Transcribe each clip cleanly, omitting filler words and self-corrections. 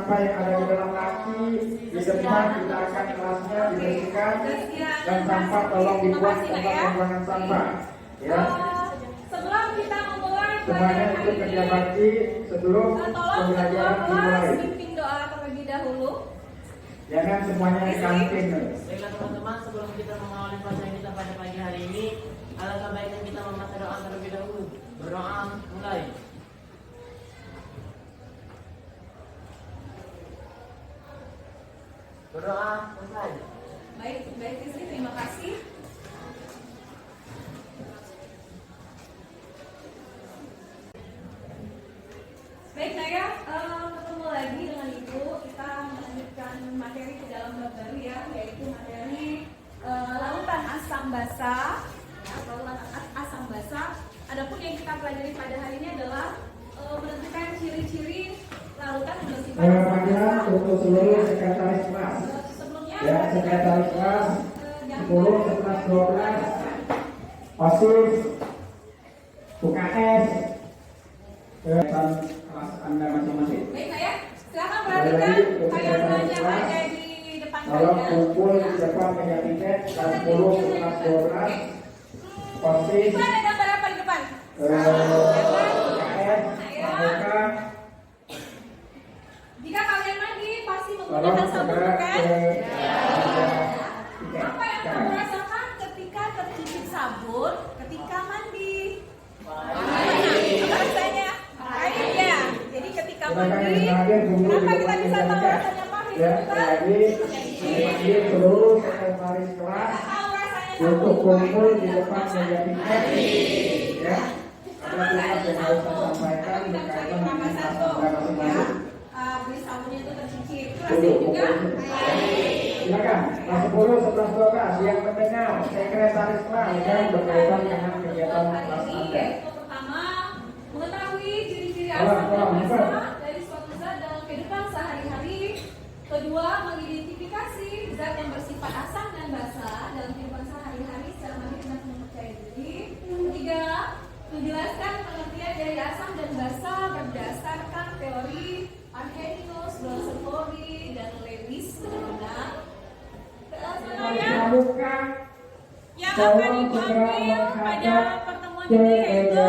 sampah yang ada di dalam laci di depan kita akan kelasnya dibersihkan, dan sampah tolong dibuat tempat pembuangan sampah. Ya. Sebelum kita memulai semuanya itu kerja bakti sebelum pembelajaran dimulai. Pimpin doa terlebih dahulu. Jangan semuanya di kantin. Baiklah teman-teman, sebelum kita mengawali pelajaran kita pada pagi hari ini, alangkah baiknya kita membaca doa terlebih dahulu. Berdoa mulai. Berdoa selesai. Baik Istri, terima kasih. Baik Naya, ketemu lagi dengan Ibu. Kita melanjutkan materi ke dalam bab baru ya, yaitu materi lautan asam basa. Ya, lautan asam basa. Adapun yang kita pelajari pada hari ini adalah menentukan ciri-ciri lautan yang bersifat Panggilan untuk seluruh sekretaris kelas. Sebelumnya Ya, sekretaris kelas 10, 11, 12, OSIS, UKS, dan kelas Anda masing-masing. Baik Naya, silakan perhatikan karyawan yang ada di depan Tolong kalian. kumpul di depan meja tiket kelas 10, 11, 12, OSIS, Itu ada gambar apa di depan? UKS, AOK. Jika kalian mandi pasti Tolong menggunakan sabun segera bukan? ke Apa yang kamu rasakan ketika tercicip sabun ketika mandi? Apa rasanya? Pahit ya. Jadi ketika mandi, kenapa kita bisa tahu rasanya pahit? Ya, Bukan? jadi seluruh sekretaris kelas Tahu rasanya untuk sabun kumpul pahit di tidak depan apa-apa. meja tiket. Ya, Sama ada saja tugas yang harus saya sabun. sampaikan Kita bisa berkaitan pakai dengan satu, Anda ya. masing-masing. Beli sabunnya itu tercicip. Itu Tunggu, rasanya juga silakan kelas 10, 11, 12 yang mendengar sekretaris kelas yang berkaitan dengan kegiatan hari kelas ini, Anda. yaitu pertama mengetahui ciri-ciri Tolong, asam dan tolong, basa bukan. dari suatu zat dalam kehidupan sehari-hari. Kedua, mengidentifikasi zat yang bersifat asam dan basa dalam kehidupan sehari-hari secara mandiri dan penuh percaya diri. Ketiga, menjelaskan pengertian dari asam dan basa berdasarkan teori Arrhenius, Bronsfori, dan Lewis. Benar. Pramuka Yang akan Ibu ambil pada pertemuan ini yaitu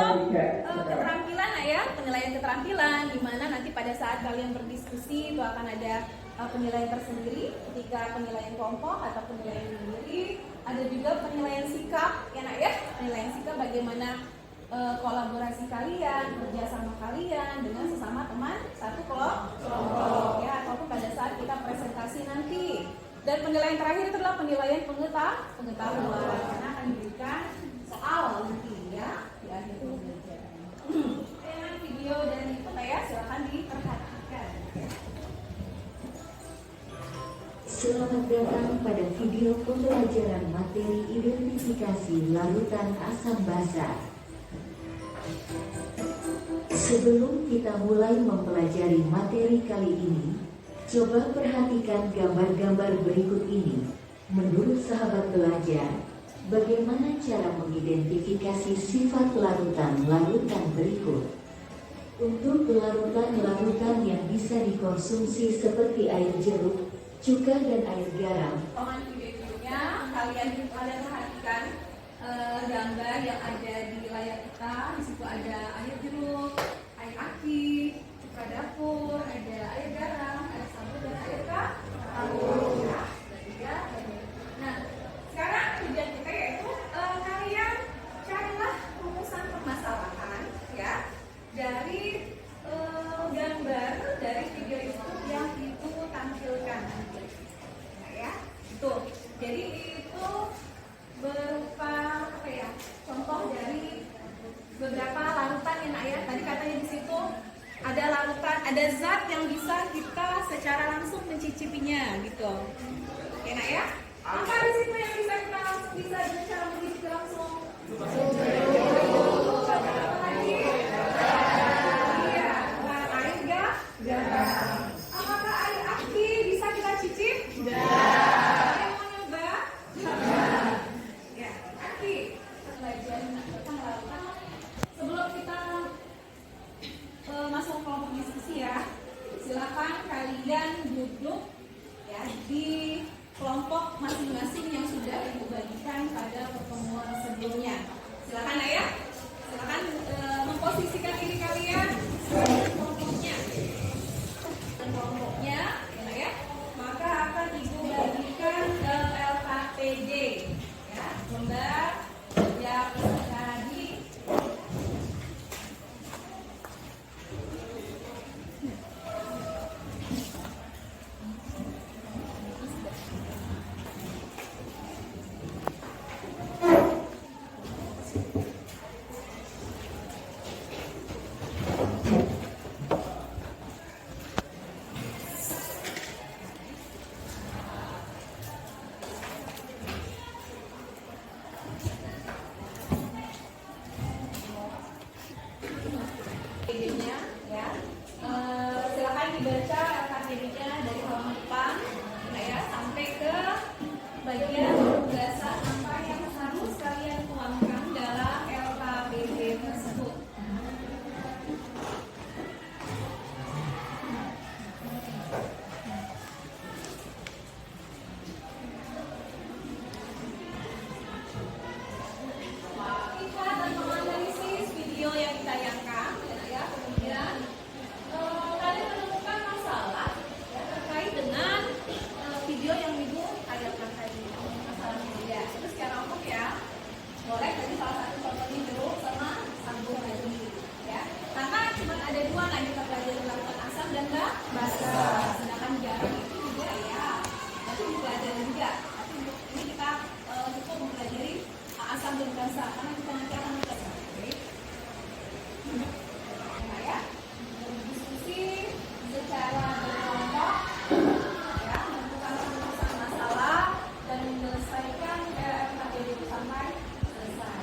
keterampilan ya, penilaian keterampilan, di mana nanti pada saat kalian berdiskusi itu akan ada penilaian tersendiri, ketika penilaian kelompok atau penilaian sendiri, ada juga penilaian sikap ya nak ya, penilaian sikap bagaimana kolaborasi kalian, kerjasama kalian dengan sesama teman satu kelompok ya, ataupun pada saat kita presentasi nanti. Dan penilaian terakhir itu adalah penilaian pengetahuan, karena akan diberikan soal nanti ya di akhir pembelajaran. Dengan video dan itu ya silakan diperhatikan. Selamat datang pada video pembelajaran materi identifikasi larutan asam basa. Sebelum kita mulai mempelajari materi kali ini, coba perhatikan gambar-gambar berikut ini. Menurut sahabat belajar, bagaimana cara mengidentifikasi sifat larutan-larutan berikut? Untuk larutan-larutan yang bisa dikonsumsi seperti air jeruk, cuka dan air garam. Potongan videonya kalian perhatikan gambar yang ada di layar kita. Di situ ada air jeruk, air aki, cuka dapur, ada air garam, air sabun dan air kapur. Ya. Nah, sekarang tujuan kita yaitu kalian carilah rumusan permasalahan ya dari gambar dari video itu yang itu tampilkan nanti. Nah, ya, itu. Jadi itu berupa apa ya? Contoh dari beberapa larutan yang ayah tadi katanya di situ ada larutan, ada zat yang bisa kita secara langsung mencicipinya gitu. Ya nak ya? Apa di situ yang bisa kita langsung bisa dengan cara mencicipi langsung? Iya, air garam. Apakah air aki bisa kita cicip? Ada yang mau nyoba? Ya, aki. Pelajaran tentang larutan. Sebelum kita masuk kelompok diskusi ya, silakan kalian di kelompok masing-masing yang sudah Ibu bagikan pada pertemuan sebelumnya. Silakan ya, silakan memposisikan diri kalian sebagai kelompoknya. Dan kelompoknya, ya, maka akan Ibu bagikan ke LKPD, ya, lembar yang tadi. LKPD-nya, ya. Silakan dibaca LKPD-nya dari halaman depan, ya, sampai ke bagian penugasan apa yang harus kalian tuangkan dalam LKPD tersebut. Lihat dan menganalisis video yang ditayangkan, ya. Kemudian kalian menemukan masalah, ya, terkait dengan video yang Ibu tayangkan tadi, masalahnya ya. Terus secara umum, ya, boleh tadi salah satu contohnya dulu sama sambung lagi, ya. Karena cuma ada dua lagi kita pelajari larutan asam dan basa. Sedangkan garam itu juga, ya, nanti dipelajari juga. Tapi untuk ini kita cukup mempelajari asam dan basa karena kita nanti akan belajar. Nah, ya, berdiskusi secara berkelompok, ya, menentukan rumusan masalah dan menyelesaikan LKPD itu sampai selesai.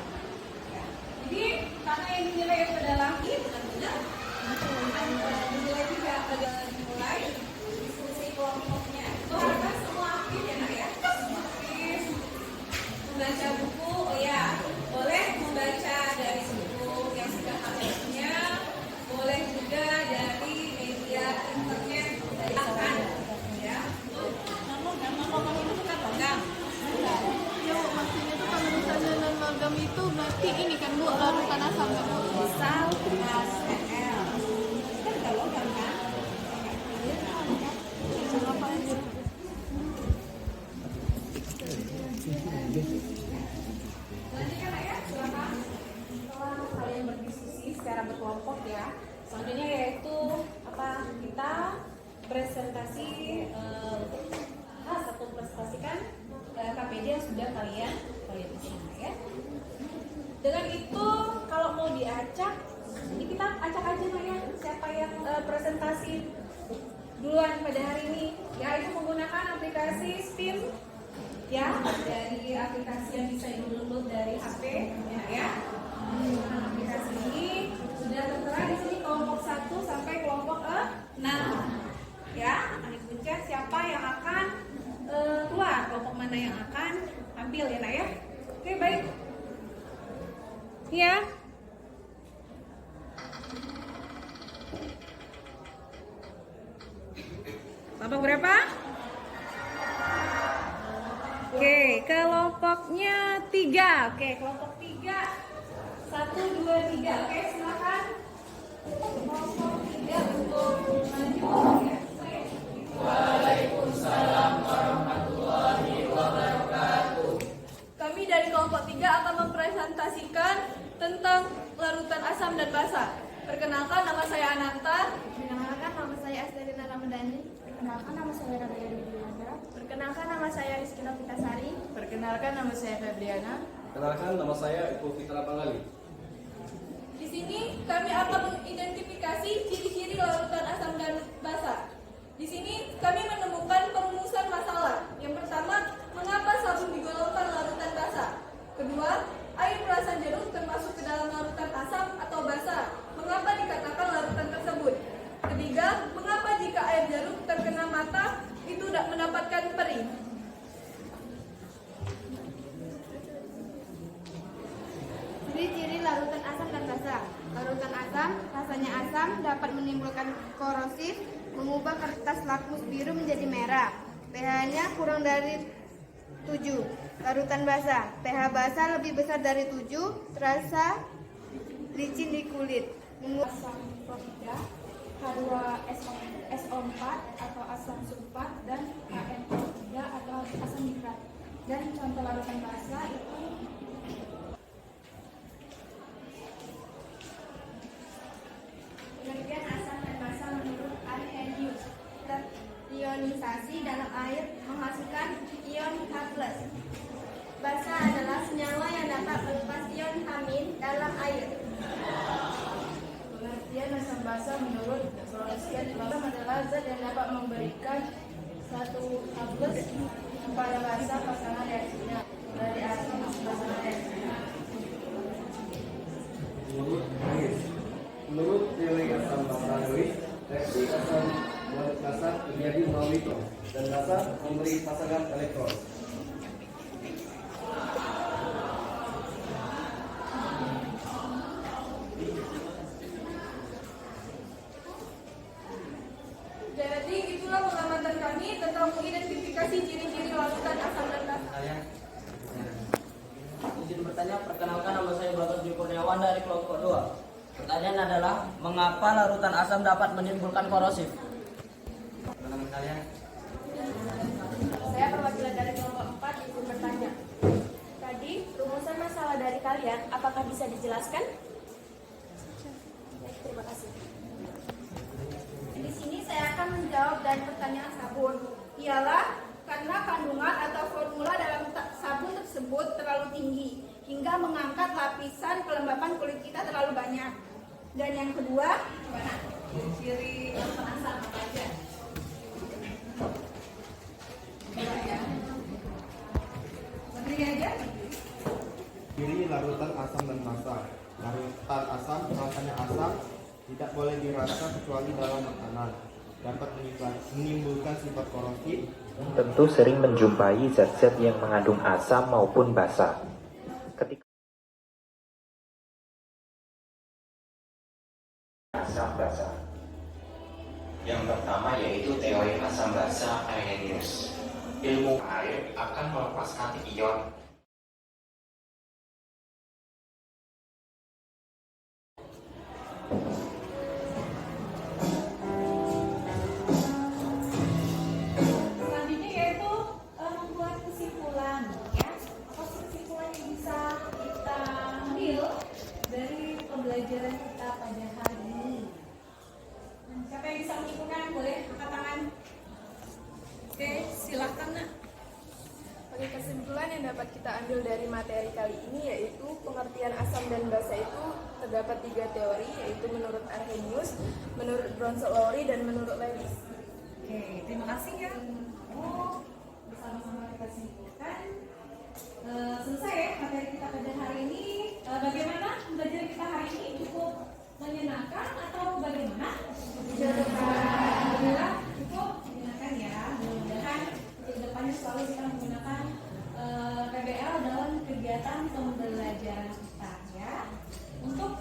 Ya. Jadi karena yang dinilai yang pedalaman benar-benar dinilai juga pada dimulai diskusi kelompoknya itu harus semua aktif, ya, Nak, ya, semua aktif. Membaca buku, oh ya, boleh membaca dari buku yang sudah kalian punya, boleh juga dari media internet dari akan, ya. Nama logam itu bukan logam. Ya, maksudnya itu kalau misalnya non logam itu berarti ini kan Bu, larutan asam kan Bu? Misal HCl, kan bukan logam kan? Apa aja? Selanjutnya, ya, silakan. Setelah kalian berdiskusi secara berkelompok, ya. Selanjutnya yaitu apa? Kita presentasi atau presentasikan KPD yang sudah kalian isi, ya. Dengan itu kalau mau diacak, ini kita acak aja, Nak, ya. Siapa yang presentasi duluan pada hari ini, ya, itu menggunakan aplikasi Steam, ya, dari aplikasi yang bisa di-download dari HP, ya. Menggunakan aplikasi ini sudah tertera di sini kelompok 1 sampai kelompok 6, ya. Akan dibuka siapa yang akan keluar, kelompok mana yang akan tampil, ya, Nak, ya. Oke, baik. Ya. Kelompok berapa? Oke, kelompoknya 3. Oke, kelompok 3. 1, 2, 3. Oke, silakan. Kelompok 3 untuk maju, ya. Waalaikumsalam warahmatullahi wabarakatuh. Kami dari kelompok 3 akan mempresentasikan tentang larutan asam dan basa. Perkenalkan, nama saya Ananta. Perkenalkan, nama saya Asdelina Ramadhani. Perkenalkan, nama saya Rabia Widiwanda. Perkenalkan, nama saya Rizky Novitasari. Perkenalkan, nama saya Febriana. Kenalkan, nama saya Ibu Fitra Panggali. Di sini kami akan mengidentifikasi ciri-ciri larutan asam dan basa. Di sini kami menemukan perumusan masalah. Yang pertama, mengapa sabun digolongkan larutan basa? Kedua, air perasan jeruk termasuk ke dalam larutan asam atau basa. Mengapa dikatakan larutan tersebut? Ketiga, mengapa jika air jeruk terkena mata itu tidak mendapatkan perih? Ciri-ciri larutan asam dan basa. Larutan asam, rasanya asam, dapat menimbulkan korosif, mengubah kertas lakmus biru menjadi merah. pH-nya kurang dari 7. Larutan basa. pH basa lebih besar dari 7, terasa licin di kulit. Asam klorida, H2SO4 atau asam sulfat, dan HNO3 atau asam nitrat. Dan contoh larutan basa itu Pengertian asam dan basa menurut Arrhenius. Ionisasi dalam air menghasilkan ion H+. Basa adalah senyawa yang dapat melepas ion H- dalam air. pengertian asam basa menurut Bronsted. Asam adalah zat yang dapat memberikan satu H+ kepada basa pasangan reaksinya dari asam pasangan reaksinya. Menurut teori asam Bernoulli, reaksi asam basa terjadi melalui ion dan basa memberi pasangan elektron. Jadi itulah pengamatan kami tentang mengidentifikasi ciri-ciri larutan asam dan basa. Kalian izin bertanya, perkenalkan nama saya Bagas Dwi Kurniawan dari kelompok 2. Pertanyaan adalah, mengapa larutan asam dapat menimbulkan korosif? Nama kalian? Saya perwakilan dari kelompok 4 ikut bertanya. Tadi rumusan masalah dari kalian, apakah bisa dijelaskan? Baik, terima kasih. Di sini saya akan menjawab dari pertanyaan sabun. Ialah karena kandungan atau formula dalam sabun tersebut terlalu tinggi hingga mengangkat lapisan kelembapan kulit kita terlalu banyak. Dan yang kedua, Gimana? Ciri larutan asam apa aja? Coba ya. Menteri aja. Ciri larutan asam dan basa. Larutan asam, rasanya asam, tidak boleh dirasa kecuali dalam makanan. Dapat menimbulkan sifat korosif. Tentu sering menjumpai zat-zat yang mengandung asam maupun basa. Ketika asam basa. Yang pertama yaitu teori asam basa Arrhenius. Ilmu air akan melepaskan ion Selanjutnya yaitu membuat kesimpulan, ya. Apa sih kesimpulan yang bisa kita ambil dari pembelajaran kita pada hari ini? Siapa yang bisa menyimpulkan? Boleh angkat tangan. Oke, silakan nak. Oke, kesimpulan yang dapat kita ambil dari materi kali ini yaitu pengertian asam dan basa itu terdapat 3 teori, yaitu menurut Arrhenius, menurut Bronsted, dan menurut Lewis. Oke, terima kasih ya. Oh, bersama-sama kita simpulkan. Selesai ya materi kita pada hari ini. Bagaimana belajar kita hari ini? Cukup menyenangkan atau bagaimana? Alhamdulillah cukup menyenangkan ya. Mudah-mudahan untuk depannya selalu kita menggunakan PBL dalam kegiatan pembelajaran kita ya. Untuk